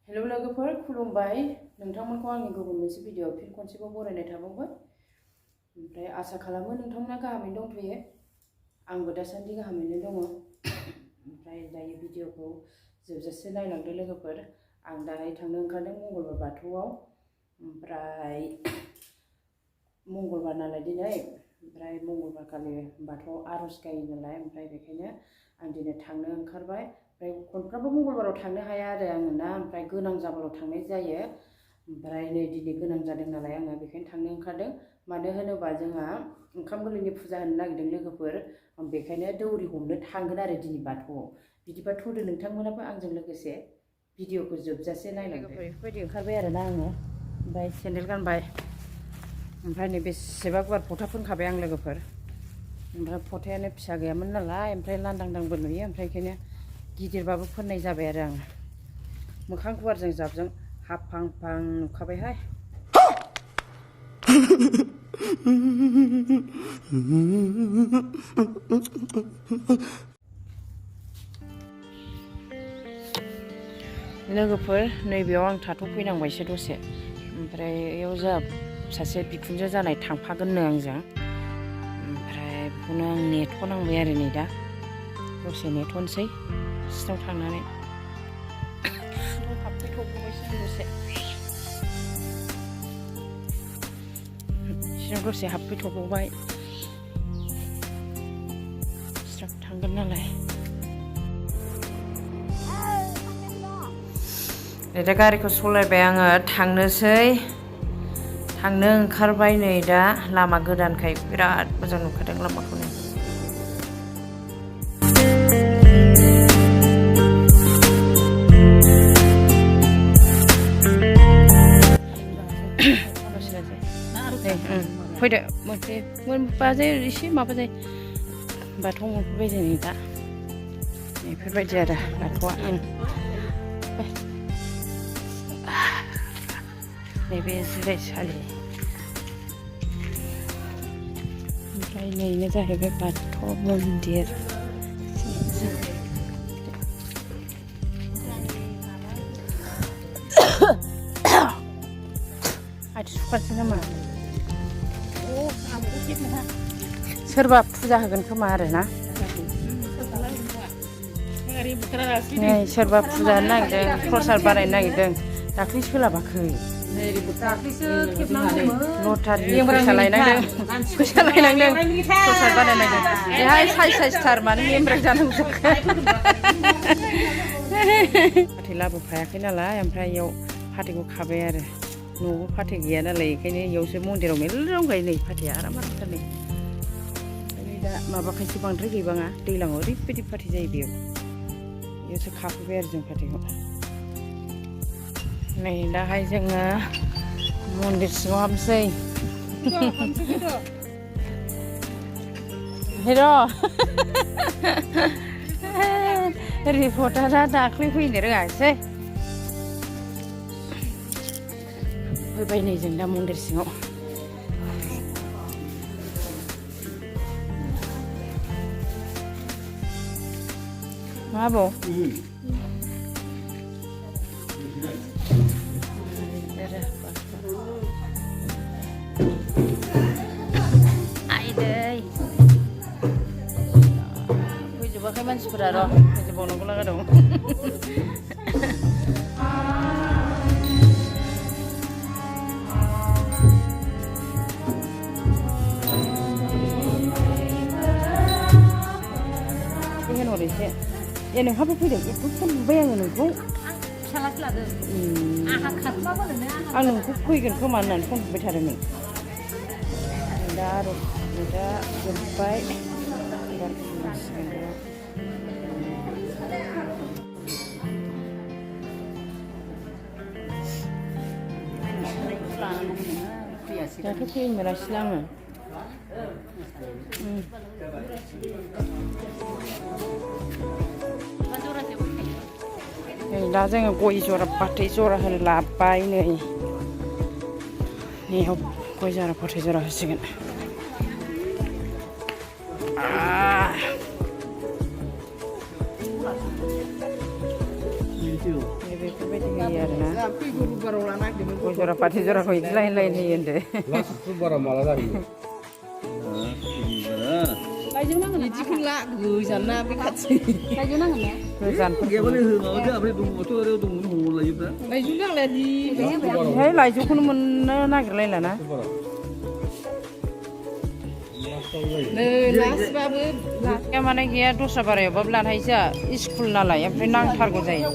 Hello लोगोफोर खुलुमबाय नोंथांमोनखौ आंनि गुबुन मोनसे भिडिअ फिन खनसेबाव बरायनाय थाबावबाय। ओमफ्राय आसा खालामो नोंथांमोना गाहामैनो दंथ'यो। आंबो दासान्दि गाहामैनो दङ। ओमफ्राय दायो भिडिअखौ जोबजासे नायलांदो लोगोफोर। आं दाहाय थांनो ओंखारदों मंगलबार बाथौआव। ओमफ्राय मंगलबार नालाय दिनै, ओमफ्राय मंगलबार खालि बाथौआव आर'ज गायो नालाय, ओमफ्राय बेखायनो आं दिनै थांनो ओंखारबाय। ओमफ्राय खनफ्रामबो मंगलबाराव थांनो हाया आरो आङो ना, ओमफ्राय गोनां जाबाल' थांनाय जायो। ओमफ्राय नै दिनै गोनां जादों नालाय आङो बेखायनो थांनो ओंखारदों। मानो होनोबा जोंहा ओंखाम गोरलैनि फुजा होनो नागिरदों लोगोफोर, बेखायनो दौरि हमनो थांगोन आरो दिनै बाथौआव। बिदिबा थ'दो नोंथांमोनाबो आंजों लोगोसे भिडिअखौ जोबजासे नायलांदो। बेफोरबायदि ओंखारबाय आरोना आङो, ओमफ्राय सेन्देल गानबाय। ओमफ्राय नै बेसेबा गुवार फथा फोनखाबाय आं लोगोफोर। ओमफ्राय फथायानो फिसा गैयामोन नालाय, ओमफ्राय लांदांदांबो नुयो, ओमफ्राय बेखायनो गिदिरबाबो फोननाय जाबाय आरो आं। मोखां गुवारजों जाबजों हाफां फां नुखाबायहाय। लोगोफोर नैबेयाव आं थाथ'फैनांबायसो दसे। ओमफ्राय बेयाव जोंहा सासे बिखुनजो जानाय थांफागोननो आंजों। ओमफ्राय बेखौनो आं नेथ'नांबाय आरो नै दा दसे नेथ'नोसै सिनाव थांनानै। हाबफैथ'बायसो दसे सिनाव दसे हाबफैथ'बावबाय। स्राब थांगोन नालाय। दा गारिखौ सालायबाय आङो, थांनो ओंखारबाय नै दा। लामा गोदानखाय बिराद मोजां नुखादों लामाखौनो। फैदो मोनबाजे एसे माबाजायो बाथौ मोनफैबाय जों दा। बेफोरबायदि आरो बाथौआ। नैबे जिरायसालि, ओमफ्राय नैनो जाहैबाय बाथौ मन्दिर। आथिसुवासो नामा? सोरबा फुजा होगोन खोमा आरोना। नै सोरबा फुजा होनो नागिरदों, प्रसाद बानायनो नागिरदों। दाख्लै सोलाबाखै। लटारिनि फैसा लायनांदों, प्रसाद बानायनांदों। बेहाय साइसथार, मानो मेमब्रा जानांगौ जाखो। फाथै लाबोफायाखै नालाय, ओमफ्राय बेयाव फाथैखौ खाबाय आरो। न'आवबो फाथै गैया नालाय, बेखायनो बेयावसो मन्दिराव मेरला दंखायो नै फाथैया आरामथार नै। ओमफ्राय दा माबाखायसो बांद्राय गैबाङा, दैज्लाङाव ओरैबायदि फाथै जायो बेयावसो खाफैबाय आरो जों फाथैखौ। नै दाहाय जोङो मन्दिर सिङाव हाबनोसै। रिपर्टारा दाख्लै फैनो रोङासै। फैबाय नै जों दा मन्दिर सिङाव। मा आबौ? आइदै फैजोबाखै मानसिफोरा, र' फैजोबावनांगौ लागा दं। होनहर एसे। ए नोंहाबो फैदों? एथ' फन बुबाय आङो नोंखौ। आं नोंखौ फैगोन खोमा होननानै फन बुबाय थादोंमोन। दा आर'ज दा जोब्बाय। दाथ' फैनो मोनासैना आङो। नै दा जोङो गय जरा फाथै जरा होनो लाबोबाय नै। नैयाव गय जरा फाथै जरा होसिगोन। बेफोरबायदि होयो आरोना फैगौ रबिबाराव लाना नागिरदोंमोन गय जरा फाथै जराखौ इदि लाइन लाइन होयो होनदो लास्ट रबिबारा माला जाहैयो लायजौ नांगोन बिदिखौ ला गोजान ना बे खाथि लायजौ नांगोन ना गोजानफोर गैयाबालाय माबादो ओमफ्राय दङथ' आरो दंमोन हमो लायोब्रा लायजौ नांलाया दि बेहाय लाइजौखौनो मोननो नागिरलायलाना नै लास्टबाबो लाखिया माने गैया दस्रा बारायावबाबो लानो हायो जोंहा स्कुल नालाय ओमफ्राय नांथारगौ जायो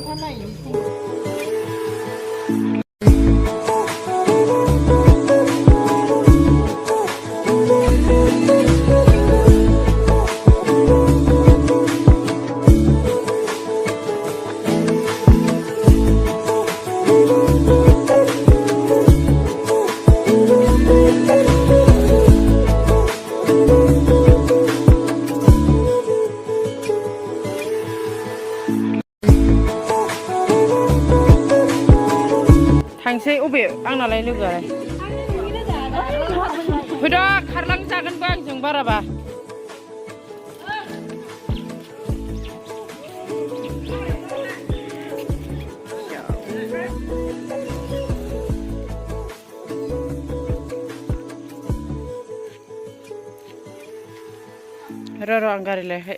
थांसै अबे आंनालाय लोगोआलाय फैद' खारलांजागोनबो आंजों बाराबा र' आं गारि लायाखै